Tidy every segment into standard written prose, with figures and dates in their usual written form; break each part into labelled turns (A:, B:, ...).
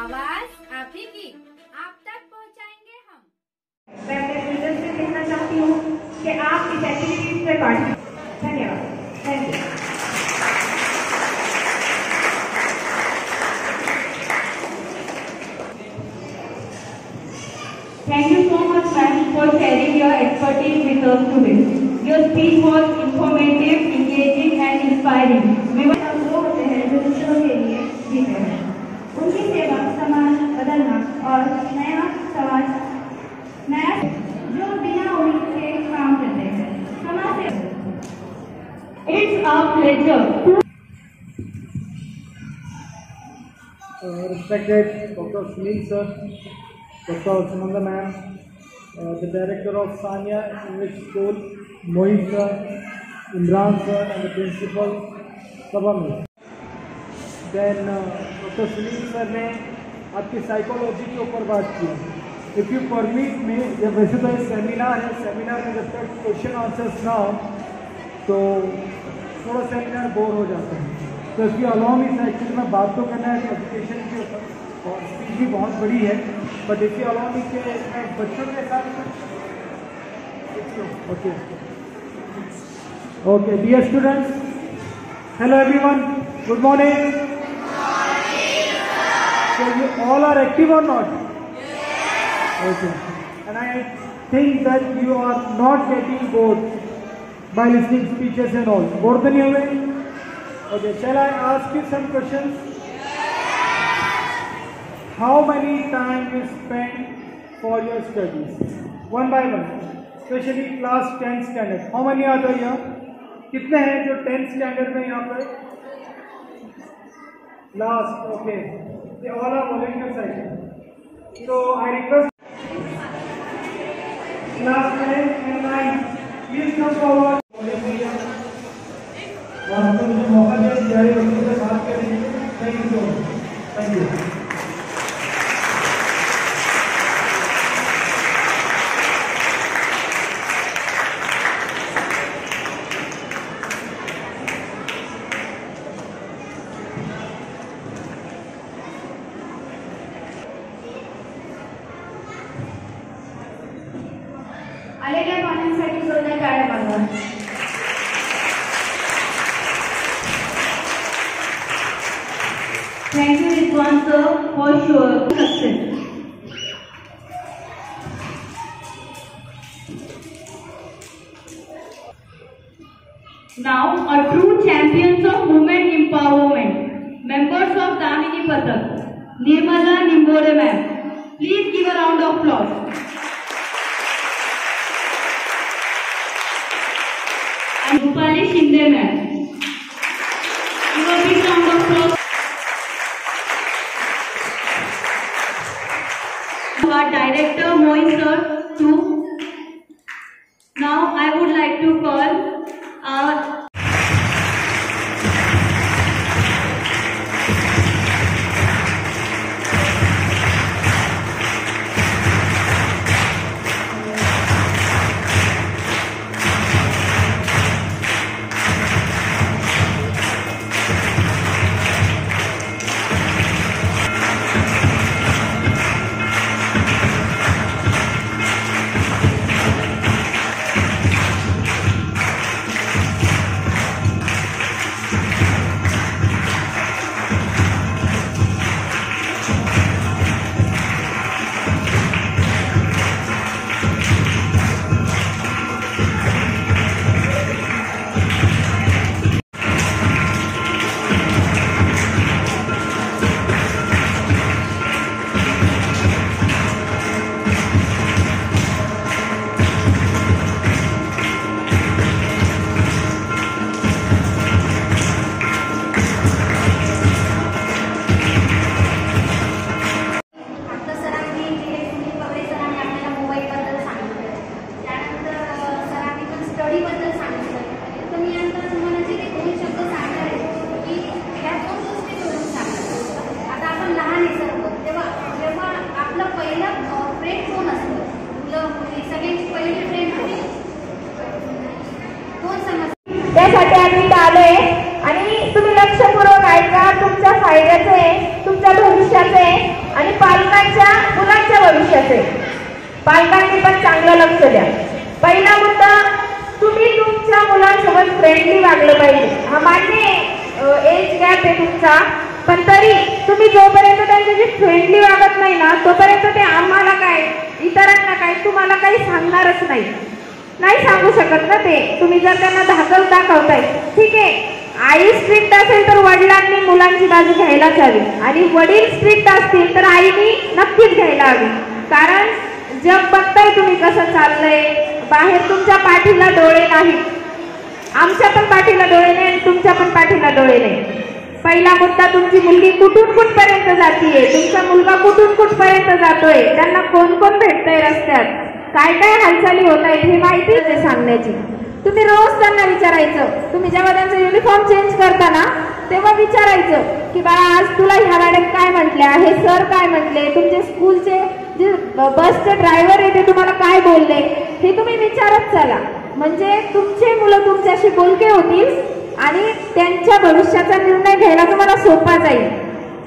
A: आवाज आप ही की आप तक पहुंचाएंगे हम।
B: मैं अपने स्टूडेंट्स से कहना चाहती हूँ कि आप इस एक्टिविटीज में पार्टिसिपेट। धन्यवाद। Thank you.
C: Thank you so much, ma'am, for sharing your expertise with us today. Your speech was informative, engaging, and inspiring. We will
B: वो होते हैं जो दूसरों के लिए जीते हैं। उनकी सेवा समाज बदलना और नया जो बिना उम्मीद के काम करते हैं। समाज से
C: It's our pleasure.
D: Respected Dr. Sunil sir, Dr. Sunanda ma'am, the director of Sanya English School, Mohit sir, Imran sir, and the principal Sabam. Then Dr. Sunil sir ने आपकी साइकोलॉजी के ऊपर बात की। If you permit me, जब वैसे तो ये seminar है, सेमिनार में जब तक क्वेश्चन आंसर्स ना हो तो थोड़ा सेमिनार बोर हो जाता है। तो इसकी अलाउ मी एक्चुअली में बात तो करना है एजुकेशन के ऊपर और स्पीच भी बहुत बड़ी है, बट इसकी अलाउ मी के मैं बच्चों के साथ okay dear students, hello everyone, good morning. So you all are active or not? Okay. And I think that you are not getting bored by listening speeches and all. Bored नहीं हुए? Okay. Shall I ask you some questions? How many time you spend for your studies? One by one. Especially class 10 standard. How many are there here? कितने हैं जो 10th standard में यहाँ पर? Last. Okay. They all are volunteer side. So I request class 10 and 9, please come forward. आपको मुझे मौका दिया प्यारे बच्चों से बात करने के लिए। Thank you so much. Thank you.
B: आलेल्या पाहुण्यांसाठी जोरदार टाळ्या वाजवा।
C: thank you, Rizwan sir, for your success. Now, a true champions of women empowerment, members of Damini Pathak, Nirmala Nimbore ma'am. Please give a round of applause. And Rupali Shinde ma'am. Give a big round of applause. Our director Mohit sir too. Now I would like to call our
B: त्यासाठी आम्ही आलोय आणि तुम्ही लक्षपूर्वक ऐका, तुमच्या फायद्याचे तुमच्या भविष्याचे आणि पालकांच्या मुलांच्या भविष्याचे. पालकांनी पण चांगलं लक्ष द्या. पहिला मुद्दा, तुम्ही तुमच्या मुलांसोबत फ्रेंडली वागलं पाहिजे. हा मान्य एज गॅप आहे तुमचा, पण तरी तुम्ही जोपर्यंत त्यांच्याशी फ्रेंडली वागत नाही ना तोपर्यंत ते आम्हाला काय, इतरांना काय, तुम्हाला काही सांगणारच नाही सांगू शकत ना ते. तुम्ही जर त्यांना धाकल दाखवताय, ठीक आहे, आई स्ट्रिक्ट असेल तर वडिलांनी मुलांची बाजू घ्यायलाच हवी, आणि वडील स्ट्रिक्ट असतील तर आईनी नक्कीच घ्यायला हवी. कारण जग बघताय तुम्ही कसं चाललंय, बाहेर तुमच्या पाठीला डोळे नाहीत, आमच्या पण पाठीला डोळे नाही आणि तुमच्या पण पाठीला डोळे नाही. पहिला मुद्दा, तुमची मुलगी कुठून कुठपर्यंत जातीये, तुमचा मुलगा कुठून कुठपर्यंत जातोय, त्यांना कोण कोण भेटतंय रस्त्यात, काय काय हालचाली होत आहेत हे माहिती आहे सांगण्याची. तुम्ही रोज त्यांना विचारायचं. तुम्ही जेव्हा त्यांचा युनिफॉर्म चेंज करता ना तेव्हा विचारायचं की बाळा आज तुला ह्या मॅडम काय म्हटल्या, हे सर काय म्हटले, तुमचे स्कूलचे जे बसचे ड्रायव्हर आहे ते तुम्हाला काय बोलले, हे तुम्ही विचारत चला. म्हणजे तुमचे मुलं तुमच्याशी बोलके होतील आणि त्यांच्या भविष्याचा निर्णय घ्यायला तुम्हाला सोपा जाईल.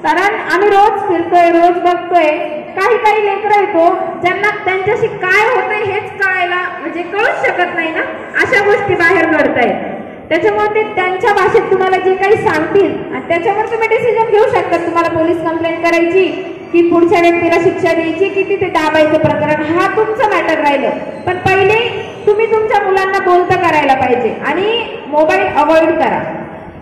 B: कारण आम्ही रोज फिरतोय, रोज बघतोय, काही लेकरं येतो ज्यांना त्यांच्याशी काय होतंय हेच कळायला म्हणजे कळूच शकत नाही ना, अशा गोष्टी बाहेर घडतायत. त्याच्यामुळे ते त्यांच्या भाषेत तुम्हाला जे काही सांगतील आणि त्याच्यावर तुम्ही डिसिजन घेऊ शकता. तुम्हाला पोलीस कंप्लेंट करायची की पुढच्या व्यक्तीला शिक्षा द्यायची की तिथे दाबायचं प्रकरण, हा तुमचं मॅटर राहिलं. पण पहिले तुम्ही तुमच्या मुलांना बोलतं करायला पाहिजे आणि मोबाईल अवॉइड करा.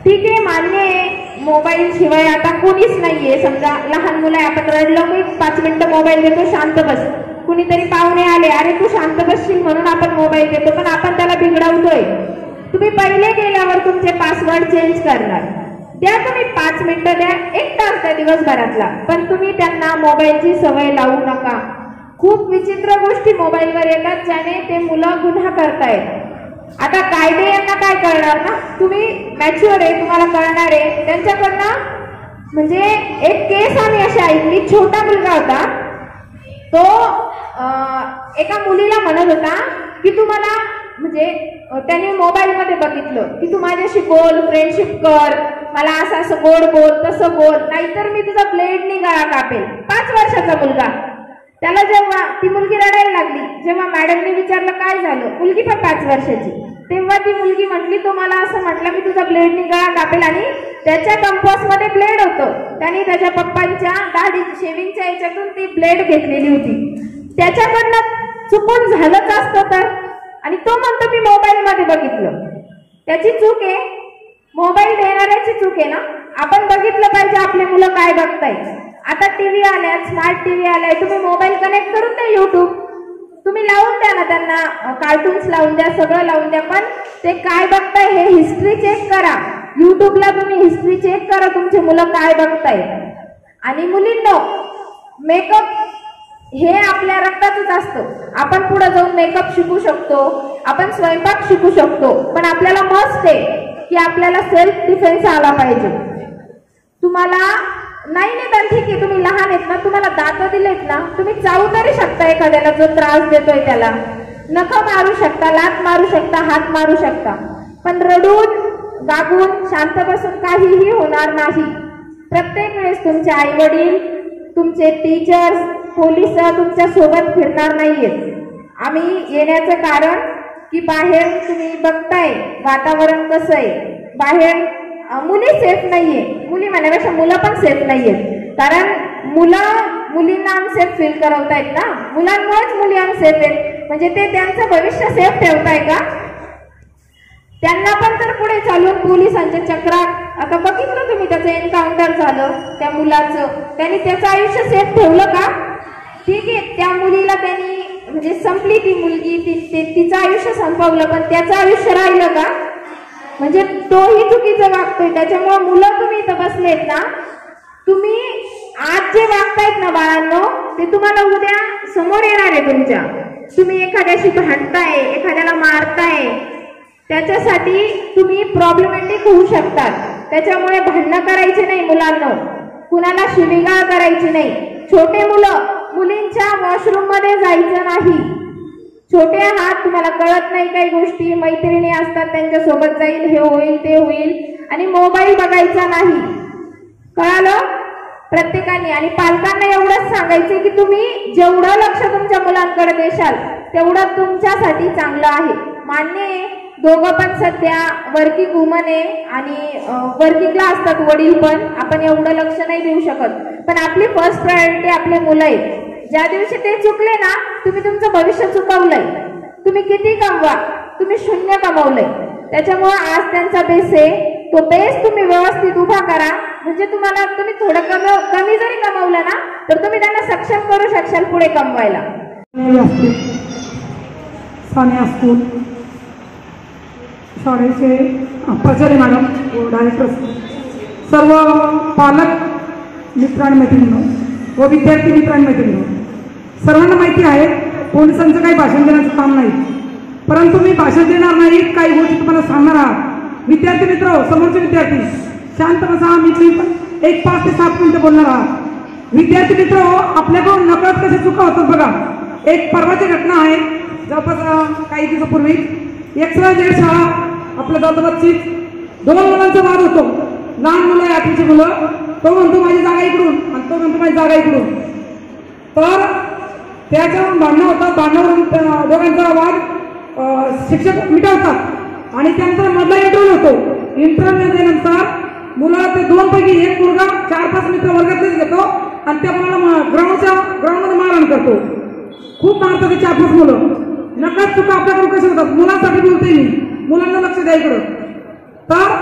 B: ठीक आहे, मान्य आहे, मोबाईल शिवाय आता कोणीच नाहीये. समजा लहान मुलं आहे, आपण रडलो की 5 मिनिटं मोबाईल देतो, शांत बस. कुणीतरी पाहुणे आले, अरे तू शांत बसशील म्हणून आपण मोबाईल देतो, पण आपण त्याला बिघडवतोय. तुम्ही पहिले गेल्यावर तुमचे पासवर्ड चेंज करणार, द्या तुम्ही 5 मिनिटं द्या, 1 तास द्या दिवसभरातला, पण तुम्ही त्यांना मोबाईलची सवय लावू नका. खूप विचित्र गोष्टी मोबाईलवर येतात ज्याने ते मुलं गुन्हा करतायत. आता कायदे यांना काय कळणार ना, तुम्ही मॅच्युअर आहे, तुम्हाला कळणार आहे. त्यांच्याकडनं म्हणजे एक केस आम्ही अशी ऐकली, छोटा मुलगा होता तो एका मुलीला म्हणत होता की तुम्हाला म्हणजे त्याने मोबाईलमध्ये बघितलं की तू माझ्याशी बोल, फ्रेंडशिप कर, मला असं असं गोड बोल, तसं बोल, नाहीतर मी तुझा ब्लेडनी गळा कापेल. 5 वर्षाचा मुलगा. त्याला जेव्हा ती मुलगी रडायला लागली, जेव्हा मॅडमने विचारलं काय झालं, मुलगी पण 5 वर्षाची, तेव्हा ती मुलगी म्हटली तो मला असं म्हटलं की तुझा ब्लेडनी गळा कापेल. आणि त्याच्या कंपासमध्ये ब्लेड होतं, त्याने त्याच्या पप्पांच्या दाढी शेविंगच्या याच्यातून ती ब्लेड घेतलेली होती. त्याच्याकडनं चुकून झालंच असतं तर, आणि तो म्हणतो मी मोबाईलमध्ये बघितलं. त्याची चूक आहे, मोबाईल देणाऱ्याची चूक आहे ना. आपण बघितलं पाहिजे आपले मुलं काय बघताय. आता टीव्ही आल्यात, स्मार्ट टीव्ही आलाय, तुम्ही मोबाईल कनेक्ट करून द्या, युट्यूब तुम्ही लावून द्या ना त्यांना, कार्टून्स लावून द्या, सगळं लावून द्या, पण ते काय बघताय हे हिस्ट्री चेक करा. युट्यूबला तुम्ही हिस्ट्री चेक करा तुमचे मुलं काय बघताय. आणि मुलींनो, मेकअप हे आपल्या रक्तातच असतं. आपण पुढे जाऊन मेकअप शिकू शकतो, आपण स्वयंपाक शिकू शकतो, पण आपल्याला मस्ट आहे की आपल्याला सेल्फ डिफेन्स आला पाहिजे. तुम्हाला नाही तर ठीक आहे, तुम्ही लहान आहेत ना, तुम्हाला दात दिलेत ना, तुम्ही चावू तरी शकता एखाद्याला जो त्रास देतोय त्याला, नखं मारू शकता, लात मारू शकता, हात मारू शकता, पण रडून गागून शांत बसून काहीही होणार नाही. प्रत्येक वेळेस तुमचे आई वडील, तुमचे टीचर्स, पोलिस तुमच्या सोबत फिरणार नाहीयेत. आम्ही येण्याचं कारण की बाहेर तुम्ही बघताय वातावरण कसं आहे, बाहेर मुली सेफ नाहीये, मुली म्हणण्यापेक्षा मुलं पण सेफ नाहीयेत. कारण मुलींना अनसेफ फील करवतायत ना, मुलांमुळेच मुली अनसेफ आहेत. म्हणजे ते त्यांचं भविष्य सेफ ठेवताय का? त्यांना पण तर पुढे चालून पोलिसांच्या चक्रात, आता बघितलं तुम्ही त्याचं एन्काउंटर झालं त्या मुलाचं, त्यांनी त्याचं आयुष्य सेफ ठेवलं का? ठीक आहे, त्या मुलीला त्यांनी म्हणजे संपली ती मुलगी, तिचं आयुष्य संपवलं, पण त्याचं आयुष्य राहिलं का? म्हणजे तोही चुकीचं वागतोय. त्याच्यामुळे मुलं तुम्ही इथं बसलेत ना, तुम्ही आज जे वागतायत ना बाळांनो, ते तुम्हाला उद्या समोर येणार आहे तुमच्या. तुम्ही एखाद्याशी भांडताय, एखाद्याला मारताय, त्याच्यासाठी तुम्ही प्रॉब्लेमॅटिक होऊ शकतात. त्याच्यामुळे भांडणं करायचे नाही मुलांना, कुणाला शिवीगाळ करायची नाही. छोटे मुलं, मुलींच्या वॉशरूम मध्ये जायचं नाही. छोटे आहात, तुम्हाला कळत नाही काही गोष्टी, मैत्रिणी असतात त्यांच्या सोबत जाईल, हे होईल ते होईल, आणि मोबाईल बघायचा नाही. कळालं? प्रत्येकाने आणि पालकांना एवढंच सांगायचं की तुम्ही जेवढं लक्ष तुमच्या मुलांकडे देशाल तेवढं तुमच्यासाठी चांगलं आहे. मान्य आहे दोघं पण सध्या वर्किंग वुमन आहे आणि वर्किंगला असतात वडील पण, आपण एवढं लक्ष नाही देऊ शकत. पण आपली फर्स्ट प्रायोरिटी आपले मुलं आहेत. ज्या दिवशी ते चुकले ना, तुम्ही तुमचं भविष्य चुकवलंय. तुम्ही किती कमवा, तुम्ही शून्य कमवलंय. त्याच्यामुळे आज त्यांचा बेस आहे, तो बेस तुम्ही व्यवस्थित उभा करा. म्हणजे तुम्हाला तुम्ही थोडं कमी जरी कमवलं ना तर तुम्ही त्यांना सक्षम करू शकशाल पुढे कमवायला.
E: सानिया स्कूल शाळेचे प्राचार्य मॅडम व डायरेक्टर, सर्व पालक मित्रांमैत्रिणींनो व विद्यार्थी मित्रांमैत्रिणींनो, सर्वांना माहिती आहे पोलिसांचं काही भाषण देण्याचं काम नाही, परंतु मी भाषण देणार नाही, काही गोष्टी तुम्हाला सांगणार आहात. विद्यार्थी मित्र, समोरचे विद्यार्थी शांत बसा. मी पण 5 ते 7 मिनिटं बोलणार आहात. विद्यार्थी मित्र, आपल्याकडून नकळत कशा चुका होतात बघा. एक परवाची घटना आहे, जवळपास काही दिवसापूर्वी एक शाळा आपल्या दादोबाची 2 मुलांचा वाद होतो. लहान मुलं आहे, 8वीची मुलं. तो म्हणतो माझी जागा इकडून आणि तो म्हणतो माझी जागा इकडून. तर त्याच्यावरून भांडणं होतात. भांडणावरून दोघांचा वाद शिक्षक मिटवतात आणि त्यानंतर मधला इंटरव्ह्यू होतो. इंटरव्ह्यू नंतर मुलं ते 2 पैकी एक मुलगा 4-5 मित्र वर्गातलेच घेतो आणि त्या मुलाला ग्राउंडमध्ये मारहाण करतो. खूप मारतात ते 4-5 मुलं. नकळत चुका आपल्याकडून कशा होतात. मुलांसाठी बोलते मी, मुलांना लक्ष द्या इकडं. तर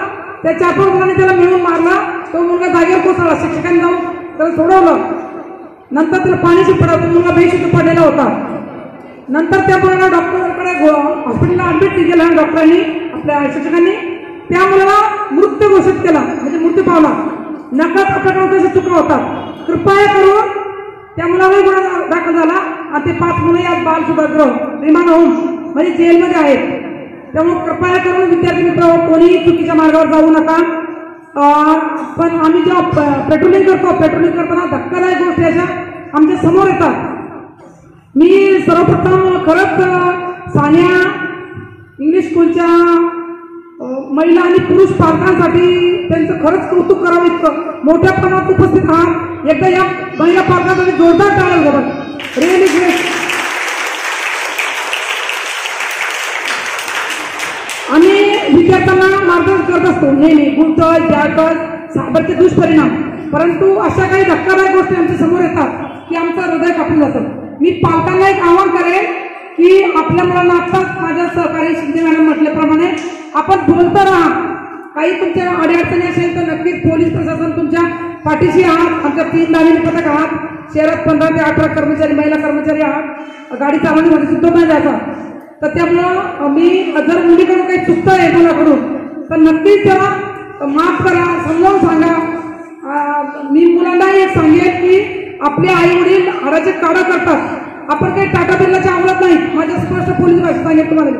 E: त्या 4-5 मुलांनी त्याला मिळून मारला. तो मुलगा जागेवर कोसळला. शिक्षकांनी जाऊन त्याला सोडवलं. नंतर त्याला पाणी शिपडला. तो मुलगा बेशुद्ध पडलेला होता. नंतर त्या मुलाला डॉक्टरकडे हॉस्पिटलला ऍडमिट केलं डॉक्टरांनी, आपल्या शिक्षकांनी. त्या मुलाला मृत्यू घोषित केला, म्हणजे मृत्यू पावला. नकळत आपल्याकडून कशा चुका होतात. कृपया करून त्या मुलालाही गुन्हा दाखल झाला आणि ते 5 मुलं या बाल सुधारगृह रिमांड होम म्हणजे जेलमध्ये आहेत. त्यामुळे कृपया करून विद्यार्थी मित्र कोणीही चुकीच्या मार्गावर जाऊ नका. पण आम्ही जेव्हा पेट्रोलिंग करताना धक्कादायक गोष्टी अशा आमच्या समोर येतात. मी सर्वप्रथम खरंच सानिया इंग्लिश स्कूलच्या महिला आणि पुरुष पालकांसाठी त्यांचं खरंच कौतुक करावं. इतकं मोठ्या प्रमाणात उपस्थित आहात. एकदा या महिला पालकांसाठी जोरदार टाळ्या बघा. Really great. आम्ही विद्यार्थ्यांना मार्गदर्शन करत असतो नेहमी, गुंतळ जाळतळ साबरचे दुष्परिणाम. परंतु अशा काही धक्कादायक गोष्टी आमच्या समोर येतात की आमचं हृदय कापून जातं. मी पालकांना एक आवाहन करेन की आपल्या मुलांना आत्ताच माझ्या सहकारी शिंदे मॅडम म्हटल्याप्रमाणे आपण बोलता राहा. काही तुमच्या अडीअडचणी असेल तर नक्कीच पोलीस प्रशासन तुमच्या पाठीशी आहात. आमच्या 3 दामिनी पथक आहात. शहरात 15 ते 18 कर्मचारी महिला कर्मचारी आहात. गाडी चालवण्यामध्ये सुद्धा नाही जायचा. तर त्यामुळं मी जर मुलीकडून काही चुकतं आहे मुलाकडून तर नक्कीच त्याला माफ करा, समजावून सांगा. मी मुलांनाही एक सांगेन की आपले आई वडील हाडाचे काढा करतात. आपण काही टाटा बिर्लाच्या आवडत नाही. माझ्या स्पष्ट पोलीस भाषेत सांगेन तुम्हाला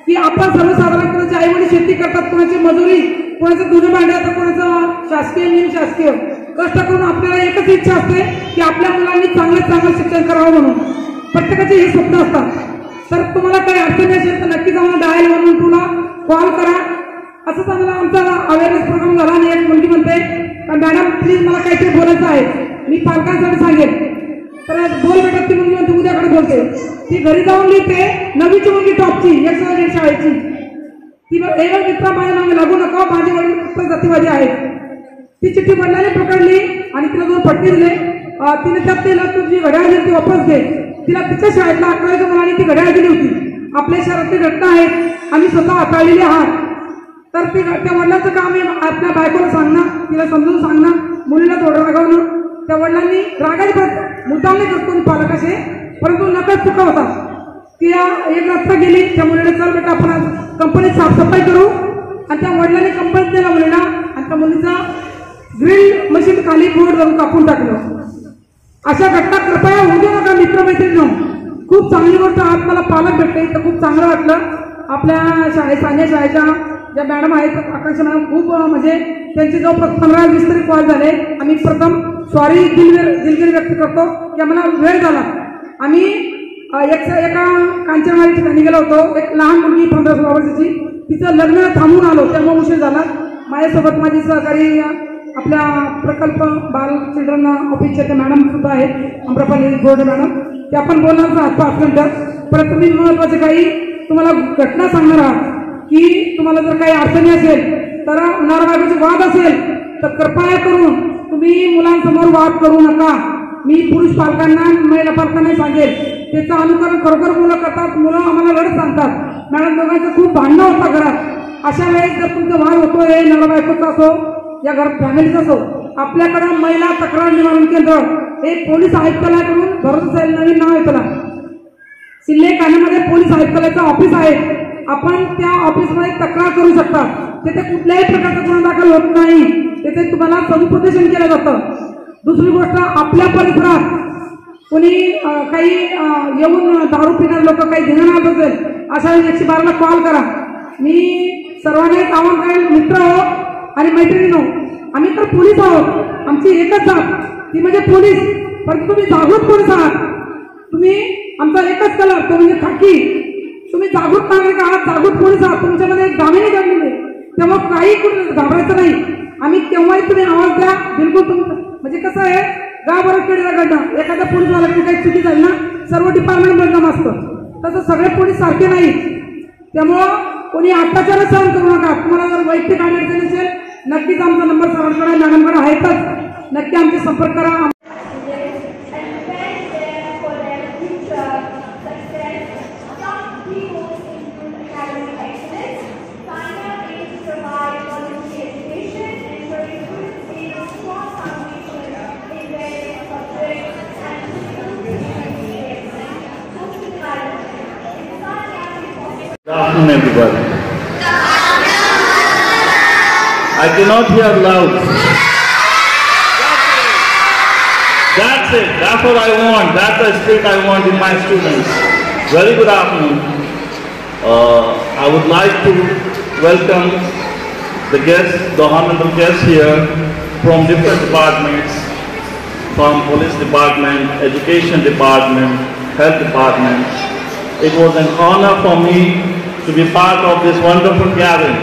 E: की आपण सर्वसाधारण कोणाचे आई वडील शेती करतात, कोणाची मजुरी, कोणाचं धुणं भांड्याचं, कोणाचं शासकीय निम शासकीय कष्ट करून आपल्याला एकच इच्छा असते की आपल्या मुलांनी चांगलं शिक्षण करावं म्हणून. प्रत्येकाचे हे स्वप्न असतात. तर तुम्हाला काही अडचणी असेल तर नक्कीच आम्हाला डायल 112ला कॉल करा. असंच आमचा अवेअरनेस प्रोग्राम झाला आणि एक मुलगी म्हणते मॅडम प्लीज मला काहीतरी बोलायचं आहे. मी पालकांसाठी सांगेन. तर बोल बेटा. ती मुलगी म्हणते उद्याकडे बोलते. ती घरी जाऊन लिहिते. 9वीची मुलगी टॉपची 100 शाळेची. ती एक मित्र माझ्या नावे लागू नका, माझे वडील फक्त जातीवादी आहेत. ती चिठ्ठी वडिलांनी पकडली आणि तिला 2 फटके दिले. तिने त्यात तिला तुझी घड्याळ दिली ती वापस घे. तिला तिच्या शाळेतला 11वीच्या मुलांनी ती घड्याळ दिली होती. आपल्या शहरातली घटना आहे, आम्ही स्वतः हाताळलेली आहात. तर त्या वडिलांचं काम आहे आपल्या बायकोला सांगणं, तिला समजून सांगणं, मुलीला थोडं रागवणं. त्या वडिलांनी रागाने मुद्दाम नाही करतो पालक असे, परंतु नकळत चुका होतात. ती एक रस्ता गेली. त्या मुलीला चल बेटा आपण आज कंपनीत साफसफाई करू आणि त्या वडिलांनी कंपनीत दिला मुलीला आणि त्या मुलीचा ग्रिल मशीन खाली बोर्ड जाऊन कापून टाकलं. अशा घटना कृपया होऊ देऊ नका मित्रमैत्रिणी. खूप चांगली गोष्ट आज मला पालक भेटले तर खूप चांगलं वाटलं. आपल्या सानिया शाळेच्या ज्या मॅडम आहेत आकांक्षा मॅडम खूप म्हणजे त्यांचे जवळपास 15-20 तरी कॉल झाले. आम्ही प्रथम सॉरी दिलगिरी व्यक्त करतो की आम्हाला वेळ झाला. आम्ही एका कांचनवाडी ठिकाणी गेलो होतो. एक लहान मुलगी 15-16 वर्षाची, तिचं लग्न थांबून आलो त्यामुळे उशीर झाला. माझ्यासोबत माझी सहकारी आपल्या प्रकल्प बाल चिल्ड्रन ऑफिसच्या त्या मॅडम सुद्धा आहेत, अमरापाली बोर्डे मॅडम, त्या पण बोलणार आहात 5 मिनिटं. परत तुम्ही महत्वाचे काही तुम्हाला घटना सांगणार आहात की तुम्हाला जर काही अडचणी असेल तर नवरा बायकोचे वाद असेल तर कृपया करून तुम्ही मुलांसमोर वाद करू नका. मी पुरुष पालकांना महिला पालकांना सांगेल, त्याचं अनुकरण खरोखर मुलं करतात. मुलं आम्हाला लढत सांगतात, मॅडम दोघांचं खूप भांडणं होतं घरात. अशा वेळेस जर तुमचा वाद होतोय नवरा बायकोचा असो या घरात फॅमिलीचा असो, आपल्याकडं महिला तक्रार निवारण केंद्र हे पोलीस आयुक्तालयाकडून भरोसा नवीन नाव आहे त्याला, सिल्ले ठाण्यामध्ये पोलीस आयुक्तालयाचं ऑफिस आहे. आपण त्या ऑफिसमध्ये तक्रार करू शकता. तिथे कुठल्याही प्रकारचा गुन्हा दाखल होत नाही, तिथे तुम्हाला समुपदेशन केलं जातं. दुसरी गोष्ट, आपल्या परिसरात कोणी काही येऊन दारू पिणारे लोक काही धिंगाणा असेल अशा वेळी 112ला कॉल करा. मी सर्वांना एक आवाहन करेल, मित्र हो आणि मैत्रिणी हो, आम्ही तर पोलीस आहोत, आमची एकच जात ती म्हणजे पोलीस. परंतु तुम्ही जागृत पोलीस आहात, तुम्ही आमचा एकच कलर तो म्हणजे खाकी. तुम्ही जागृत नागरिक आहात, जागृत पोलीस आहात, तुमच्यामध्ये एक दामिनी घडलेली आहे. तेव्हा काही कुठे घाबरायचं नाही. आम्ही केव्हाही तुम्ही आवाज द्या, बिलकुल तुमचं म्हणजे कसं आहे, गावभरात केलेला घडणं एखाद्या पोलीसवाला काही चुकी झाली ना सर्व डिपार्टमेंट बदनाम असतं, तसं सगळे पोलीस सारखे नाही. त्यामुळं कोणी अत्याचार सहन करू नका. तुम्हाला जर वैयक्तिक अडचण असेल नक्कीच आमचा नंबर सरांकडे मॅडमकडे आहेतच, नक्की आमचे संपर्क करा.
F: Good afternoon, everybody. I cannot hear loud. That's it. That's what I want. That's the spirit I want in my students. Very good afternoon. I would like to welcome the guests, the honorable guests here from different departments, from police department, education department, health department. It was an honor for me to be part of this wonderful gathering.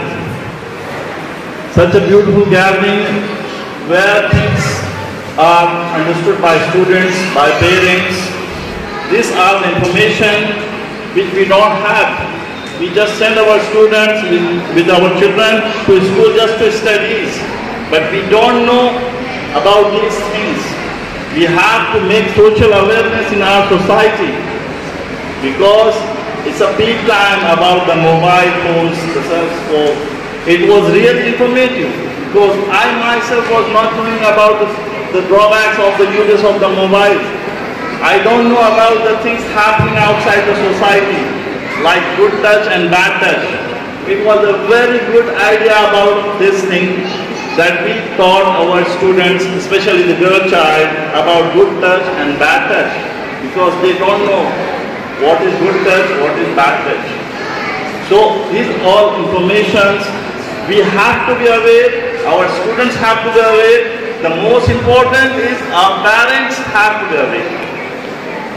F: Such a beautiful gathering where things are understood by students, by parents. These are the information which we don't have. We just send our students with our children to school just to studies, but we don't know about these things. We have to make social awareness in our society, because it's a big time about the mobile phones, the cell phone. It was really informative, because I myself was not knowing about the drawbacks of the uses of the mobile. I don't know about the things happening outside the society, like good touch and bad touch. It was a very good idea about this thing that we taught our students, especially the girl child, about good touch and bad touch, because they don't know what is good touch, what is bad touch. So these all informations we have to be aware, our students have to be aware. The most important is our parents have to be aware.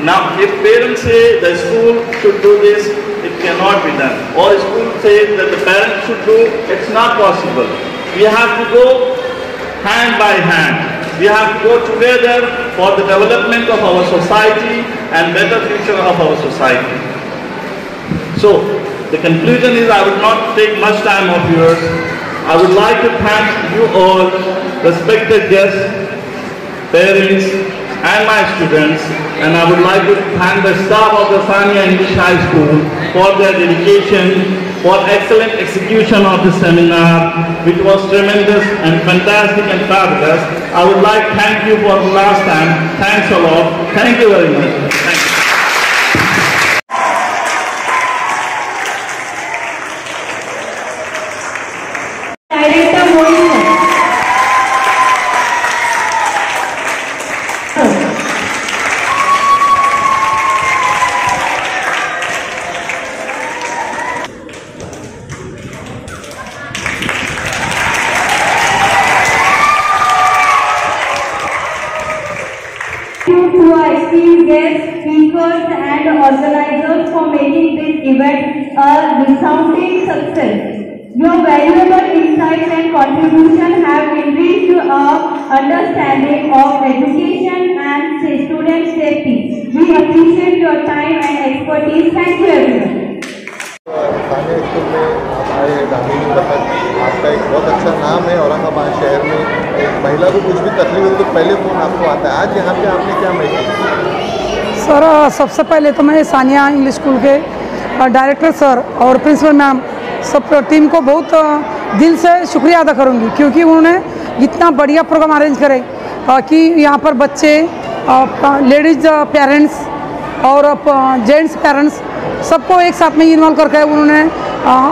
F: Now if parents say the school should do this, it cannot be done. Or school says that the parents should do, it's not possible. We have to go hand by hand. We have to go together for the development of our society and better future of our society. So, the conclusion is, I would not take much time of yours. I would like to thank you all, respected guests, parents, and my students, and I would like to thank the staff of the Sania English High School for their dedication, for excellent execution of the seminar, which was tremendous and fantastic and fabulous. I would like to thank you for the last time. Thanks a lot. Thank you very much. Thank you.
C: Director Mohit. To our esteemed guests, speakers and organizers for making this event a resounding success. Your valuable insights and contribution have enriched our understanding of education and student safety. We appreciate your time and expertise. Thank you everyone.
G: Sania school में आप आए हैं, दामिनी पथक आपका एक बहुत अच्छा नाम है औरंगाबाद शहर में। एक महिला को कुछ भी तकलीफ हो तो पहले फ़ोन आपको आता है। आज यहाँ पे आपने क्या महसूस?
E: सर सबसे पहले तो मैं सानिया इंग्लिश स्कूल के डायरेक्टर सर और प्रिंसिपल मैम सब टीम को बहुत दिल से शुक्रिया अदा करूँगी, क्योंकि उन्होंने इतना बढ़िया प्रोग्राम अरेंज करे कि यहाँ पर बच्चे, लेडीज़ पेरेंट्स और जेंट्स पेरेंट्स सबको एक साथ में इन्वॉल्व करके उन्होंने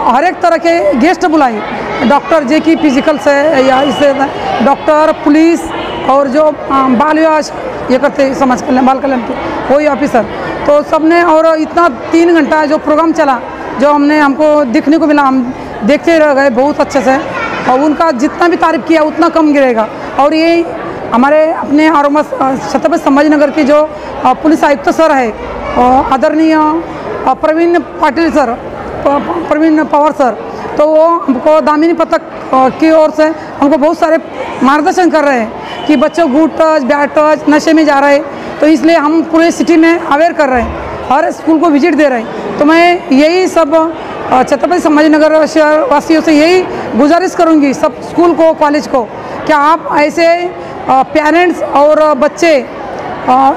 E: हर एक तरह के गेस्ट बुलाए। डॉक्टर जे की फिजिकल से या इससे डॉक्टर, पुलिस और जो बाल विवाह ये करते समाज कल्याण बाल कल्याण के वही ऑफिसर, तो सब ने। और इतना 3 घंटा जो प्रोग्राम चला, जो हमको दिखने को मिला, हम देखते रह गए बहुत अच्छे से। और उनका जितना भी तारीफ किया उतना कम गिरेगा। और ये हमारे अपने छत्रपति संभाजी नगर के जो पुलिस आयुक्त सर है, आदरणीय प्रवीण पाटिल सर, प्रवीण पवार सर, तो वो हमको दामिनी पथक की ओर से हमको बहुत सारे मार्गदर्शन कर रहे हैं कि बच्चों गुड टच, बैड टच, नशे में जा रहे हैं। तो इसलिए हम पूरे सिटी में अवेयर कर रहे हैं, हर स्कूल को विजिट दे रहे हैं। तो मैं यही सब छत्रपति संभाजी नगर शहर वासियों से यही गुजारिश करूंगी, सब स्कूल को, कॉलेज को, कि आप ऐसे पेरेंट्स और बच्चे,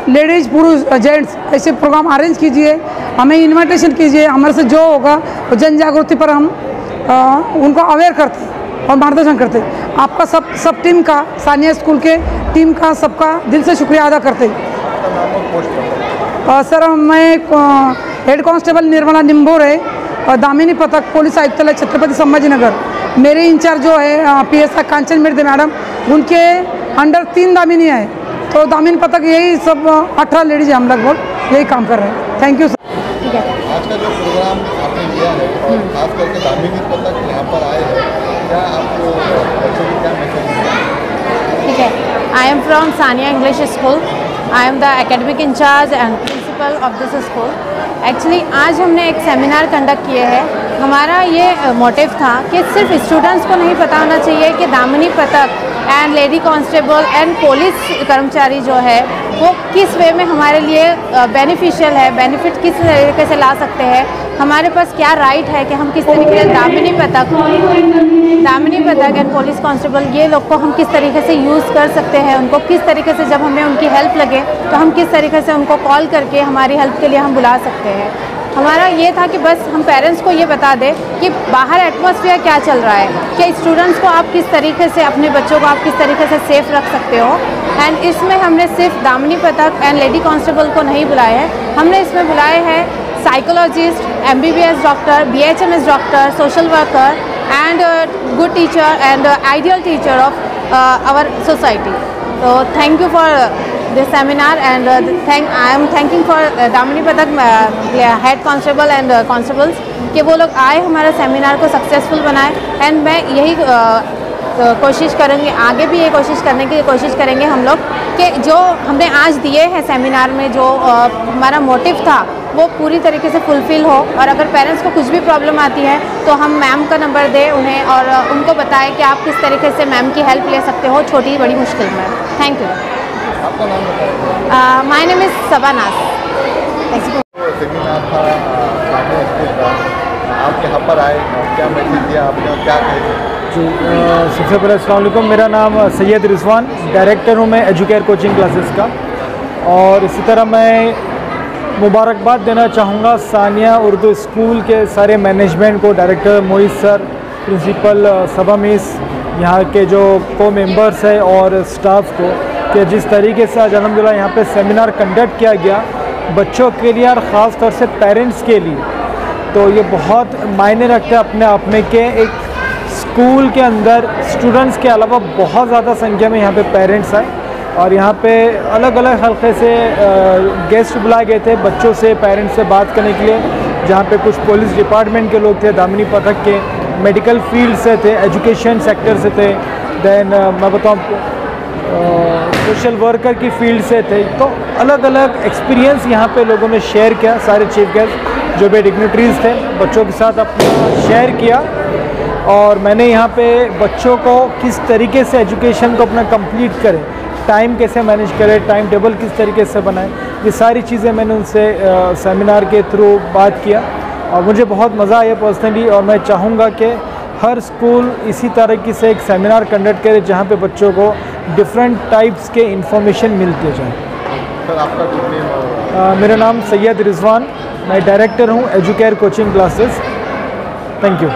E: लेडीज़, पुरुष, जेंट्स ऐसे प्रोग्राम अरेंज कीजिए, हमें इनविटेशन कीजिए। हमारे से जो होगा वो जन जागृति पर हम उनको अवेयर करते हैं और मार्गदर्शन करते हैं। आपका सब टीम का, सानिया स्कूल के टीम का सबका दिल से शुक्रिया अदा करते हैं। सर मैं हेड कांस्टेबल निर्मला निम्बोरे, दामिनी पथक पुलिस आयुक्तालय छत्रपति संभाजी नगर। मेरे इंचार्ज जो है PSI कांचन मिर्दे मैडम, उनके अंडर 3 दामिनी है। तो दामिनी पथक यही सब 18 लेडीज हैं, हम लगभग यही काम कर रहे हैं। Thank you sir.
G: आज का जो प्रोग्राम आपने लिया है और खास करके दामिनी पथक यहाँ पर आए हैं, क्या आपको बच्चों को क्या मैसेज दिया?
H: ठीक है, I am from Sania English school. I am the academic in charge end principle of this school. Actually आज हमने एक सेमिनार कंडक्ट किए हैं। हमारा ये मोटिव था कि सिर्फ स्टूडेंट्स को नहीं पता होना चाहिए कि दामिनी पथक end lady constable end police कर्मचारी जो है वो किस वे में हमारे लिए बेनिफिशियल है, बेनिफिट किस तरीके से ला सकते हैं, हमारे पास क्या राइट है कि हम किस तरीके से दामिनी पथक एंड पुलिस कांस्टेबल ये लोग को हम किस तरीके से यूज़ कर सकते हैं, उनको किस तरीके से जब हमें उनकी हेल्प लगे तो हम किस तरीके से उनको कॉल करके हमारी हेल्प के लिए हम बुला सकते हैं। हमारा ये था कि बस हम पेरेंट्स को ये बता दें कि बाहर एटमॉस्फेयर क्या चल रहा है, कि स्टूडेंट्स को आप किस तरीके से, अपने बच्चों को आप किस तरीके से सेफ रख सकते हो। एंड इसमें हमने सिर्फ दामिनी पथक एंड लेडी कांस्टेबल को नहीं बुलाया है, हमने इसमें बुलाए हैं psychologist, MBBS doctor, BHMS doctor, social worker and good teacher and ideal teacher of our society. तो thank you for this seminar and I am thanking for Damini Pathak head constable end constables कि वो लोग आए हमारे सेमिनार को successful बनाए। End मैं यही कोशिश करूँगी, आगे भी ये कोशिश करने की कोशिश करेंगे हम लोग कि जो हमने आज दिए हैं सेमिनार में, जो हमारा मोटिव था वो पूरी तरीके से फुलफ़िल हो। और अगर पेरेंट्स को कुछ भी प्रॉब्लम आती है तो हम मैम का नंबर दें उन्हें और उनको बताएं कि आप किस तरीके से मैम की हेल्प ले सकते हो छोटी बड़ी मुश्किल में। Thank you.
G: आपका नाम बताइए।
H: माय नेम इज़ सबनास।
G: सेमिनार था सानिया स्कूल का, आप यहाँ पर आए और क्या मैसेज दिया आपने और क्या कहेंगे?
D: जी, सबसे पहले अस्सलाम वालेकुम। मेरा नाम सैयद रिजवान, डायरेक्टर हूँ मैं एजुकेयर कोचिंग क्लासेस का। और इसी तरह मैं मुबारकबाद देना चाहूँगा सानिया उर्दू स्कूल के सारे मैनेजमेंट को, डायरेक्टर मोहित सर, प्रिंसिपल सबा मिस, यहाँ के जो को मेंबर्स है और स्टाफ को, कि जिस तरीके से आज अल्हम्दुलिल्लाह यहाँ पे सेमिनार कंडक्ट किया गया बच्चों के लिए और ख़ास तौर से पेरेंट्स के लिए, तो ये बहुत मायने रखता है अपने आप में कि एक स्कूल के अंदर स्टूडेंट्स के अलावा बहुत ज़्यादा संख्या में यहाँ पे पेरेंट्स आए और यहाँ पे अलग अलग हल्के से गेस्ट बुलाए गए थे बच्चों से, पेरेंट्स से बात करने के लिए, जहाँ पे कुछ पुलिस डिपार्टमेंट के लोग थे, दामिनी पथक के, मेडिकल फील्ड से थे, एजुकेशन सेक्टर से थे, देन मैं बताऊँ सोशल वर्कर की फील्ड से थे। तो अलग अलग एक्सपीरियंस यहाँ पे लोगों ने शेयर किया, सारे चीफ गेस्ट जो भी डिग्निटरीज थे बच्चों के साथ अपना शेयर किया। और मैंने यहाँ पे बच्चों को किस तरीके से एजुकेशन को अपना कंप्लीट करें, टाइम कैसे मैनेज करें, टाइम टेबल किस तरीके से बनाएं, ये सारी चीज़ें मैंने उनसे सेमिनार के थ्रू बात किया और मुझे बहुत मज़ा आया पर्सनली। और मैं चाहूँगा कि हर स्कूल इसी तरीके से एक सेमिनार कंडक्ट करे जहाँ पे बच्चों को डिफरेंट टाइप्स के इंफॉर्मेशन मिलते जाए।
G: सर आपका गुड नेम?
D: मेरा नाम सैयद रिजवान, मैं डायरेक्टर हूँ educare coaching classes. Thank you.